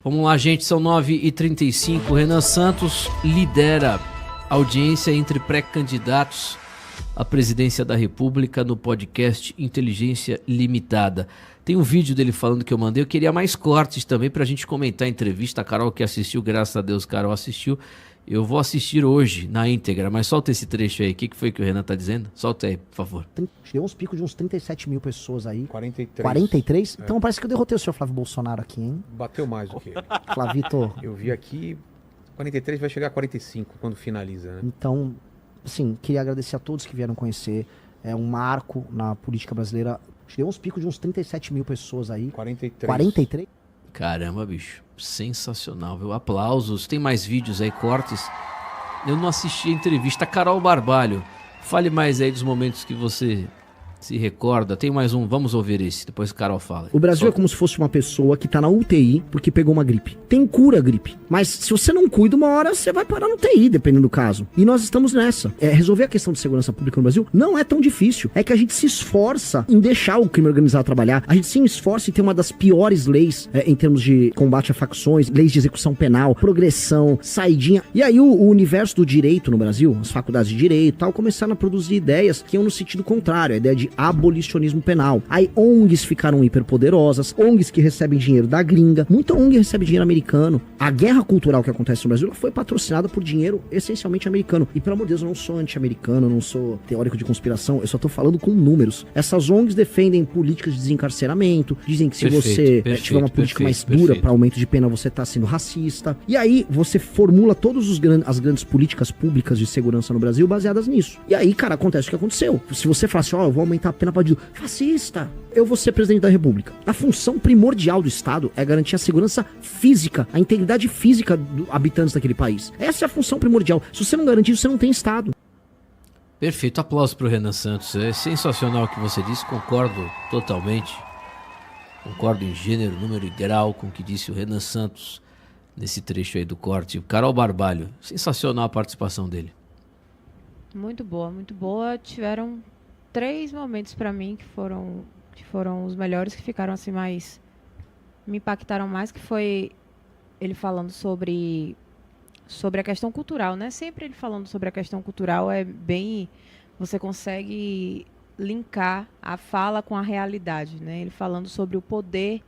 Vamos lá, gente, são 9h35. Renan Santos lidera audiência entre pré-candidatos à presidência da República no podcast Inteligência Limitada. Tem um vídeo dele falando que eu mandei. Eu queria mais cortes também pra gente comentar a entrevista. A Carol que assistiu, graças a Deus, Carol assistiu. Eu vou assistir hoje na íntegra, mas solta esse trecho aí. O que foi que o Renan tá dizendo? Solta aí, por favor. Deu uns picos de uns 37 mil pessoas aí. 43. 43? É. Então parece que eu derrotei o senhor Flávio Bolsonaro aqui, hein? Bateu mais do que ele. Flavito. Eu vi aqui, 43 vai chegar a 45 quando finaliza, né? Então, assim, queria agradecer a todos que vieram conhecer. É um marco na política brasileira. Deu uns picos de uns 37 mil pessoas aí. 43. 43? Caramba, bicho. Sensacional, viu? Aplausos. Tem mais vídeos aí, cortes. Eu não assisti a entrevista. Carol Barbalho, fale mais aí dos momentos que você se recorda. Tem mais um, vamos ouvir esse, depois a Carol fala. O Brasil é como se fosse uma pessoa que tá na UTI porque pegou uma gripe. Tem cura a gripe, mas se você não cuida, uma hora você vai parar no UTI, dependendo do caso. E nós estamos nessa. Resolver a questão de segurança pública no Brasil não é tão difícil. É que a gente se esforça em deixar o crime organizado trabalhar. A gente se esforça em ter uma das piores leis em termos de combate a facções, leis de execução penal, progressão, saidinha. E aí o universo do direito no Brasil, as faculdades de direito e tal, começaram a produzir ideias que iam no sentido contrário, a ideia de abolicionismo penal. Aí ONGs ficaram hiperpoderosas, ONGs que recebem dinheiro da gringa, muita ONG recebe dinheiro americano. A guerra cultural que acontece no Brasil foi patrocinada por dinheiro essencialmente americano. E pelo amor de Deus, eu não sou anti-americano, eu não sou teórico de conspiração, eu só tô falando com números. Essas ONGs defendem políticas de desencarceramento, dizem que se você tiver uma política mais dura para aumento de pena, você tá sendo racista. E aí você formula todas as grandes políticas públicas de segurança no Brasil baseadas nisso. E aí, cara, acontece o que aconteceu. Se você fala assim, eu vou aumentar a pena para fascista, eu vou ser presidente da República. A função primordial do Estado é garantir a segurança física, a integridade física dos habitantes daquele país. Essa é a função primordial. Se você não garantir isso, você não tem Estado. Perfeito, aplauso pro Renan Santos. É sensacional o que você disse, concordo totalmente. Concordo em gênero, número e grau com o que disse o Renan Santos nesse trecho aí do corte. Carol Barbalho, sensacional a participação dele. Muito boa, muito boa. Tiveram 3 momentos pra mim que foram os melhores, que ficaram assim mais, me impactaram mais, que foi ele falando sobre a questão cultural, né? Sempre ele falando sobre a questão cultural é bem, você consegue linkar a fala com a realidade, né? Ele falando sobre o poder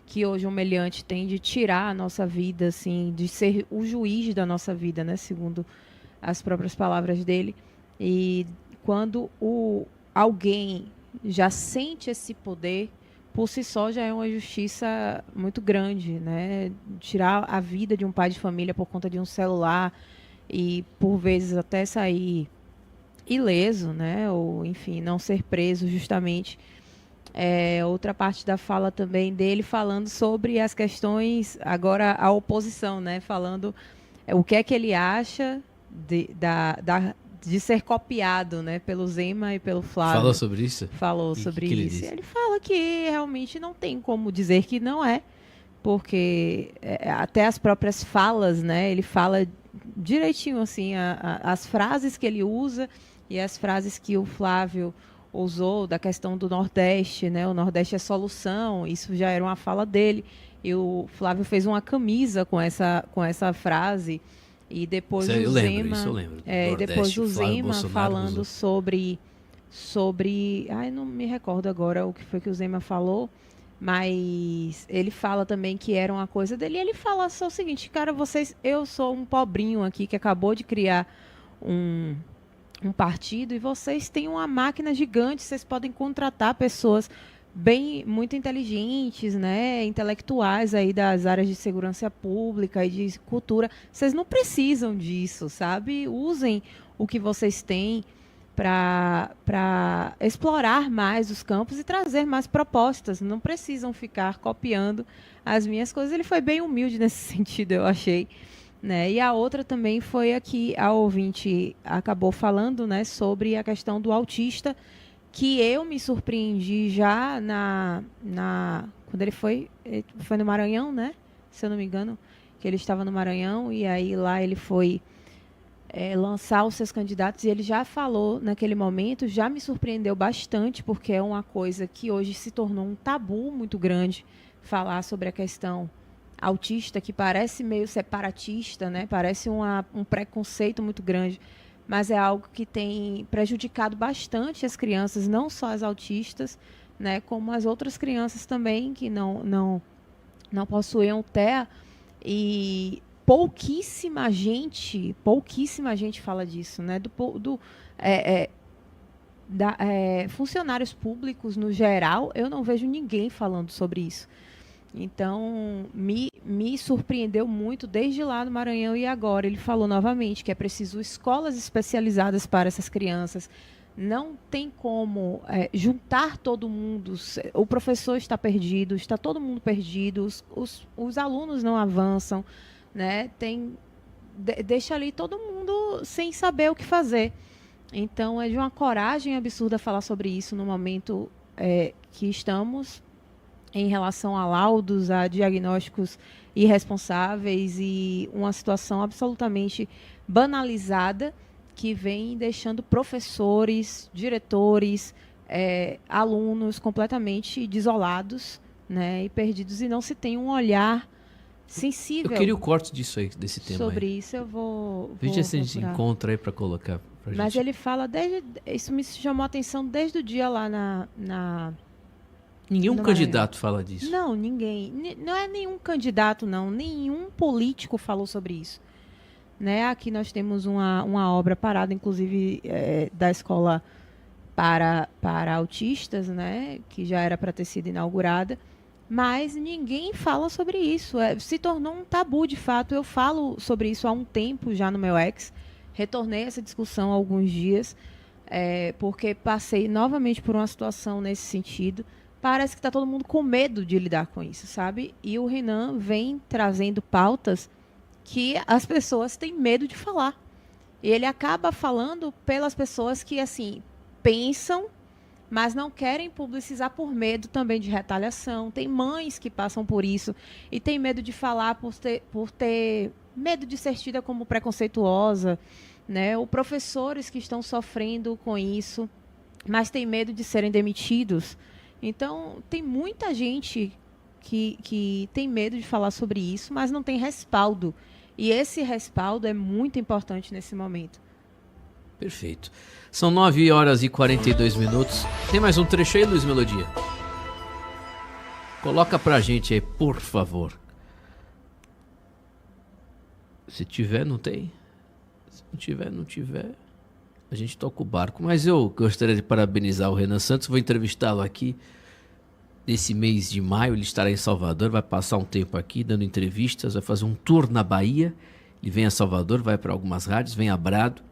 que hoje o meliante tem de tirar a nossa vida, assim, de ser o juiz da nossa vida, né? Segundo as próprias palavras dele. E quando alguém já sente esse poder, por si só já é uma justiça muito grande, né? Tirar a vida de um pai de família por conta de um celular e, por vezes, até sair ileso, né? Ou, enfim, não ser preso justamente. Outra parte da fala também dele falando sobre as questões, agora a oposição, né? Falando o que é que ele acha de ser copiado, né, pelo Zema e pelo Flávio. Falou sobre isso? Falou sobre que isso. Ele fala que realmente não tem como dizer que não é, porque até as próprias falas, né, ele fala direitinho, assim, as frases que ele usa e as frases que o Flávio usou da questão do Nordeste, né, o Nordeste é solução, isso já era uma fala dele, e o Flávio fez uma camisa com essa frase. E depois o Zema, e depois o Zema falando sobre, não me recordo agora o que foi que o Zema falou, mas ele fala também que era uma coisa dele, e ele fala só o seguinte, cara, eu sou um pobrinho aqui que acabou de criar um partido, e vocês têm uma máquina gigante, vocês podem contratar pessoas muito inteligentes, né, intelectuais aí das áreas de segurança pública e de cultura. Vocês não precisam disso, sabe? Usem o que vocês têm para explorar mais os campos e trazer mais propostas. Não precisam ficar copiando as minhas coisas. Ele foi bem humilde nesse sentido, eu achei, né? E a outra também foi a que a ouvinte acabou falando, né, sobre a questão do autista, que eu me surpreendi já quando ele foi no Maranhão, né? Se eu não me engano, que ele estava no Maranhão, e aí lá ele foi lançar os seus candidatos, e ele já falou naquele momento, já me surpreendeu bastante, porque é uma coisa que hoje se tornou um tabu muito grande, falar sobre a questão autista, que parece meio separatista, né? Parece um preconceito muito grande, mas é algo que tem prejudicado bastante as crianças, não só as autistas, né? Como as outras crianças também que não possuem o TEA. E pouquíssima gente fala disso, né? Funcionários públicos, no geral, eu não vejo ninguém falando sobre isso. Então, me surpreendeu muito desde lá no Maranhão e agora. Ele falou novamente que é preciso escolas especializadas para essas crianças. Não tem como juntar todo mundo. O professor está perdido, está todo mundo perdido, os alunos não avançam, né? Deixa ali todo mundo sem saber o que fazer. Então, é de uma coragem absurda falar sobre isso no momento que estamos, em relação a laudos, a diagnósticos irresponsáveis e uma situação absolutamente banalizada que vem deixando professores, diretores, alunos completamente desolados, né, e perdidos, e não se tem um olhar sensível. Eu queria o corte disso aí, desse tema sobre aí. isso eu vou Veja se a gente encontra aí para colocar pra Mas gente. ele fala isso me chamou a atenção desde o dia lá Nenhum no candidato fala disso. Não, ninguém. Não é nenhum candidato, não. Nenhum político falou sobre isso. Né? Aqui nós temos uma obra parada, inclusive, da escola para autistas, né? Que já era para ter sido inaugurada. Mas ninguém fala sobre isso. Se tornou um tabu, de fato. Eu falo sobre isso há um tempo já no meu ex. Retornei essa discussão há alguns dias, porque passei novamente por uma situação nesse sentido. Parece que está todo mundo com medo de lidar com isso, sabe? E o Renan vem trazendo pautas que as pessoas têm medo de falar. E ele acaba falando pelas pessoas que, assim, pensam, mas não querem publicizar por medo também de retaliação. Tem mães que passam por isso e têm medo de falar por ter medo de ser tida como preconceituosa, né? Ou professores que estão sofrendo com isso, mas têm medo de serem demitidos. Então, tem muita gente que tem medo de falar sobre isso, mas não tem respaldo. E esse respaldo é muito importante nesse momento. Perfeito. São 9h42. Tem mais um trecho aí, Luiz Melodia? Coloca pra gente aí, por favor. Se tiver, não tem. Se não tiver, a gente toca o barco. Mas eu gostaria de parabenizar o Renan Santos. Vou entrevistá-lo aqui nesse mês de maio. Ele estará em Salvador, vai passar um tempo aqui dando entrevistas, vai fazer um tour na Bahia. Ele vem a Salvador, vai para algumas rádios, vem a Brado,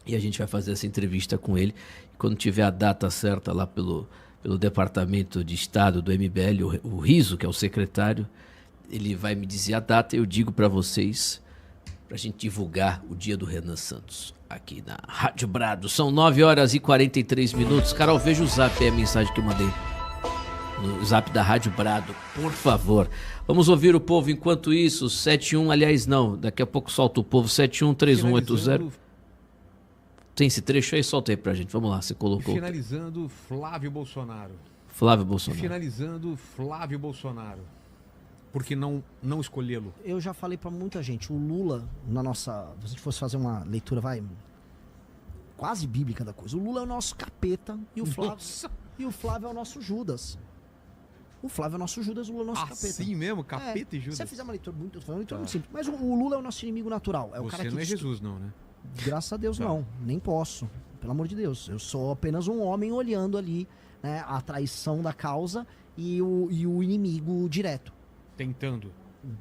e a gente vai fazer essa entrevista com ele. E quando tiver a data certa lá pelo Departamento de Estado do MBL, o Riso, que é o secretário, ele vai me dizer a data e eu digo para vocês, para a gente divulgar o dia do Renan Santos aqui na Rádio Brado. São 9h43. Carol, veja o zap, é a mensagem que eu mandei no zap da Rádio Brado, por favor. Vamos ouvir o povo enquanto isso. 71, aliás, não, daqui a pouco solta o povo. 713180. Tem esse trecho aí? Solta aí pra gente. Vamos lá, você colocou. Finalizando, Flávio Bolsonaro. Finalizando Flávio Bolsonaro. Por que não escolhê-lo? Eu já falei pra muita gente, o Lula, se a gente fosse fazer uma leitura, quase bíblica da coisa, o Lula é o nosso capeta e o Flávio é o nosso Judas. O Flávio é o nosso Judas, o Lula é o nosso capeta. Assim mesmo? Capeta e Judas? Se você fizer uma leitura muito simples, mas o Lula é o nosso inimigo natural. É o você cara que não é Jesus, não, né? Graças a Deus, não. Nem posso. Pelo amor de Deus. Eu sou apenas um homem olhando ali, né, a traição da causa e o inimigo direto.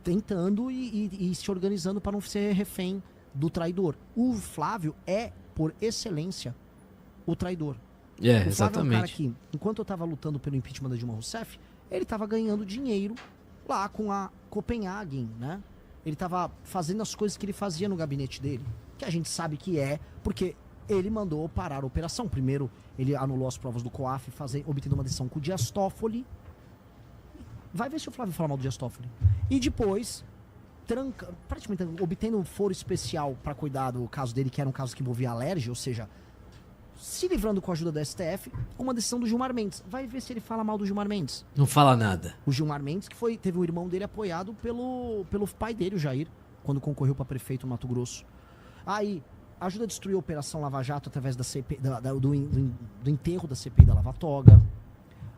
Tentando e se organizando para não ser refém do traidor. O Flávio é, por excelência, o traidor. O Flávio exatamente. É um cara que, enquanto eu estava lutando pelo impeachment da Dilma Rousseff, ele estava ganhando dinheiro lá com a Copenhagen, né? Ele estava fazendo as coisas que ele fazia no gabinete dele, que a gente sabe que porque ele mandou parar a operação. Primeiro, ele anulou as provas do COAF, obtendo uma decisão com o Dias Toffoli. Vai ver se o Flávio fala mal do Dias Toffoli. E depois, praticamente obtendo um foro especial para cuidar do caso dele, que era um caso que envolvia alergia, ou seja, se livrando com a ajuda da STF, uma decisão do Gilmar Mendes. Vai ver se ele fala mal do Gilmar Mendes. Não fala nada. O Gilmar Mendes, que teve o irmão dele apoiado pelo pai dele, o Jair, quando concorreu para prefeito no Mato Grosso. Aí, ajuda a destruir a Operação Lava Jato através da CPI, do enterro da CPI da Lava Toga.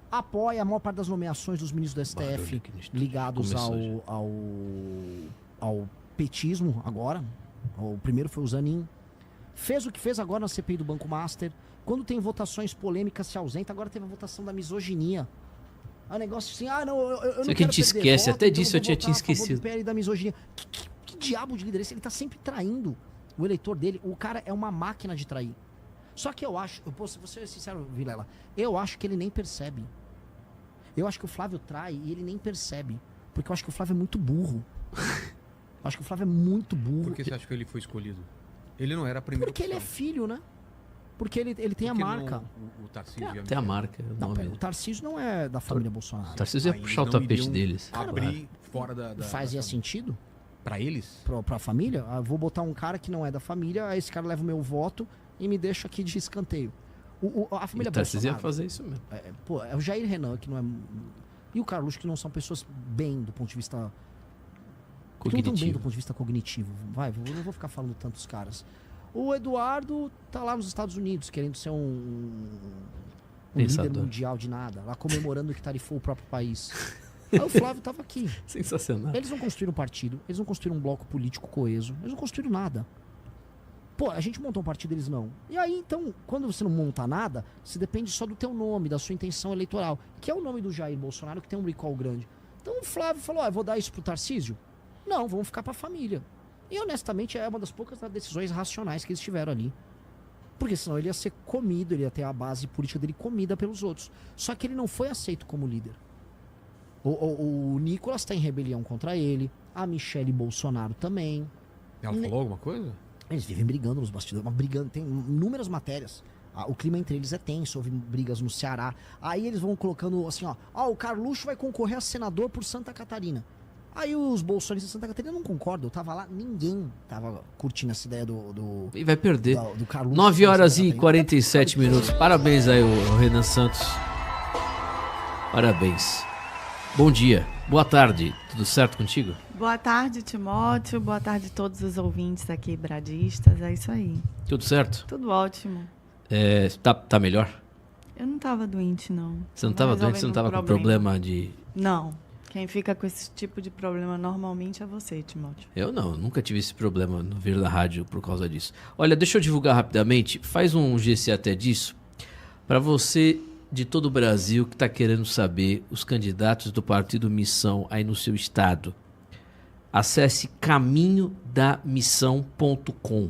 Apoia a maior parte das nomeações dos ministros do STF ligados ao petismo agora. O primeiro foi o Zanin. Fez o que fez agora na CPI do Banco Master. Quando tem votações polêmicas, se ausenta. Agora teve a votação da misoginia. É um negócio assim, não, eu não quero que a gente esquece, até disso eu tinha esquecido. Da misoginia. Que diabo de liderança? Ele tá sempre traindo o eleitor dele. O cara é uma máquina de trair. Só que eu acho, vou ser sincero, Vilela, eu acho que ele nem percebe. Eu acho que o Flávio trai e ele nem percebe. Porque eu acho que o Flávio é muito burro. Eu acho que o Flávio é muito burro. Por que você acha que ele foi escolhido? Ele não era a primeira Porque opção. ele é filho, né? Porque ele tem a marca. O Tarcísio Tem a marca. Não, o Tarcísio não é da família Bolsonaro. O Tarcísio ia puxar o tapete deles. Abrir fora da Fazia sentido? Pra eles? Pra família? Vou botar um cara que não é da família, aí esse cara leva o meu voto e me deixa aqui de escanteio. A família O Tarcísio ia Bolsonaro... fazer isso mesmo. É o Jair Renan, que não é... E o Carluxo, que não são pessoas bem do ponto de vista... Que não estão bem do ponto de vista cognitivo. Eu não vou ficar falando tantos caras. O Eduardo tá lá nos Estados Unidos, querendo ser um líder mundial de nada. Lá comemorando que tarifou o próprio país. Aí o Flávio tava aqui. Sensacional. Eles não construíram um partido, eles não construíram um bloco político coeso, eles não construíram nada. Pô, a gente montou um partido, eles não. E aí, então, quando você não monta nada, você depende só do teu nome, da sua intenção eleitoral, que é o nome do Jair Bolsonaro, que tem um recall grande. Então o Flávio falou, eu vou dar isso pro Tarcísio? Não, vamos ficar pra família. E honestamente, é uma das poucas decisões racionais que eles tiveram ali. Porque senão ele ia ser comido, ele ia ter a base política dele comida pelos outros. Só que ele não foi aceito como líder. O Nicolas tá em rebelião contra ele, a Michele Bolsonaro também. Ela falou alguma coisa? Eles vivem brigando nos bastidores, brigando, tem inúmeras matérias. O clima entre eles é tenso, houve brigas no Ceará. Aí eles vão colocando assim, o Carluxo vai concorrer a senador por Santa Catarina. Aí os bolsonaristas de Santa Catarina não concordam, eu tava lá, ninguém tava curtindo essa ideia do e vai perder. Do Carluxo. 9 horas e 47 minutos. Parabéns aí, o Renan Santos. Parabéns. Bom dia, boa tarde, tudo certo contigo? Boa tarde, Timóteo, boa tarde a todos os ouvintes aqui, bradistas, é isso aí. Tudo certo? Tudo ótimo. Tá melhor? Eu não tava doente, não. Você não tava doente, você não tava com problema de... Não, quem fica com esse tipo de problema normalmente é você, Timóteo. Eu não, nunca tive esse problema no vir da rádio por causa disso. Olha, deixa eu divulgar rapidamente, faz um GC até disso, para você... de todo o Brasil que está querendo saber os candidatos do Partido Missão aí no seu estado. Acesse caminhodamissão.com.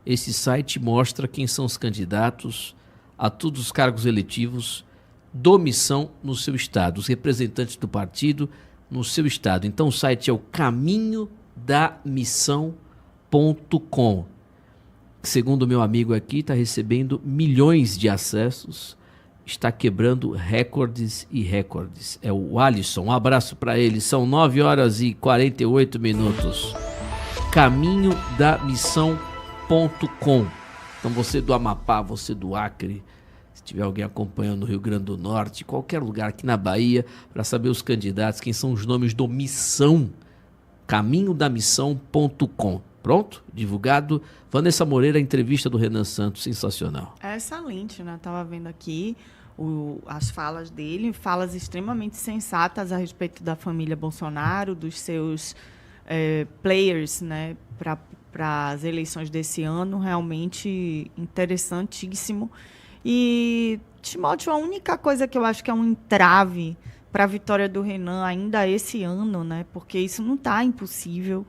Esse site mostra quem são os candidatos a todos os cargos eletivos do Missão no seu estado, os representantes do partido no seu estado. Então o site é o caminhodamissão.com. Segundo o meu amigo aqui, está recebendo milhões de acessos. Está quebrando recordes e recordes. É o Alisson, um abraço para ele. São 9 horas e 48 minutos. caminhodamissão.com. Então você do Amapá, você do Acre, se tiver alguém acompanhando no Rio Grande do Norte, qualquer lugar aqui na Bahia, para saber os candidatos, quem são os nomes do Missão, caminhodamissão.com. Pronto? Divulgado. Vanessa Moreira, entrevista do Renan Santos, sensacional. É excelente, né? Estava vendo aqui as falas dele, falas extremamente sensatas a respeito da família Bolsonaro, dos seus players, né, para as eleições desse ano, realmente interessantíssimo. E, Timóteo, a única coisa que eu acho que é um entrave para a vitória do Renan ainda esse ano, né, porque isso não está impossível.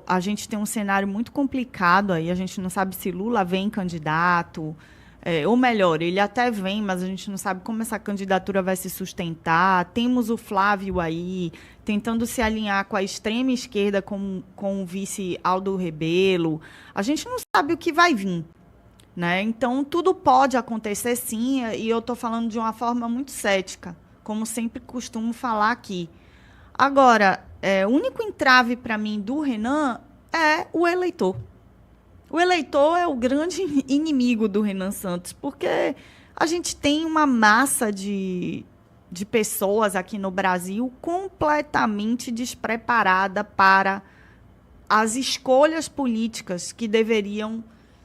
A gente tem um cenário muito complicado aí, a gente não sabe se Lula vem candidato, ou melhor, ele até vem, mas a gente não sabe como essa candidatura vai se sustentar. Temos o Flávio aí, tentando se alinhar com a extrema esquerda, com o vice Aldo Rebelo. A gente não sabe o que vai vir, né? Então, tudo pode acontecer sim, e eu estou falando de uma forma muito cética, como sempre costumo falar aqui. Agora, o único entrave para mim do Renan é o eleitor. O eleitor é o grande inimigo do Renan Santos, porque a gente tem uma massa de pessoas aqui no Brasil completamente despreparada para as escolhas políticas que deveriam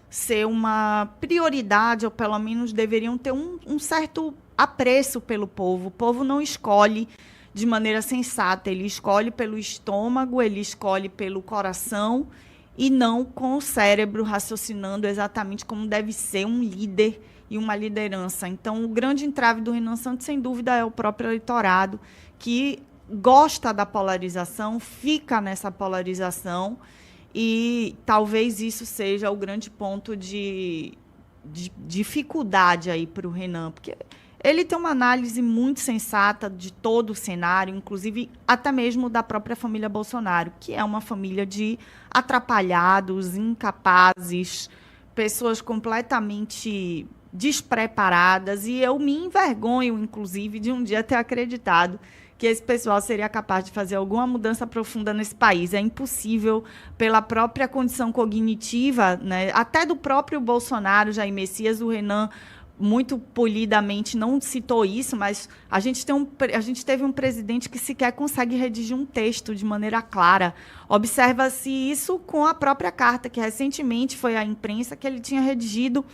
ser uma prioridade, ou pelo menos deveriam ter um certo apreço pelo povo. O povo não escolhe de maneira sensata, ele escolhe pelo estômago, ele escolhe pelo coração e não com o cérebro raciocinando exatamente como deve ser um líder e uma liderança. Então, o grande entrave do Renan Santos, sem dúvida, é o próprio eleitorado, que gosta da polarização, fica nessa polarização, e talvez isso seja o grande ponto de dificuldade aí para o Renan, porque ele tem uma análise muito sensata de todo o cenário, inclusive até mesmo da própria família Bolsonaro, que é uma família de atrapalhados, incapazes, pessoas completamente despreparadas, e eu me envergonho, inclusive, de um dia ter acreditado que esse pessoal seria capaz de fazer alguma mudança profunda nesse país. É impossível, pela própria condição cognitiva, né, até do próprio Bolsonaro, Jair Messias. O Renan, muito polidamente, não citou isso, mas a gente teve um presidente que sequer consegue redigir um texto de maneira clara. Observa-se isso com a própria carta, que recentemente foi à imprensa, que ele tinha redigido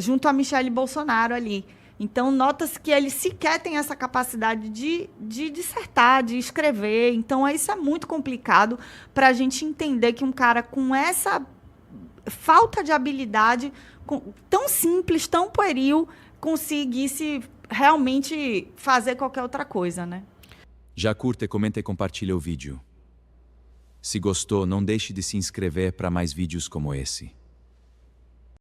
junto a Michele Bolsonaro ali. Então, nota-se que ele sequer tem essa capacidade de dissertar, de escrever. Então, isso é muito complicado para a gente entender que um cara com essa falta de habilidade, tão simples, tão pueril, conseguisse realmente fazer qualquer outra coisa, né? Já curta, comenta e compartilha o vídeo. Se gostou, não deixe de se inscrever para mais vídeos como esse.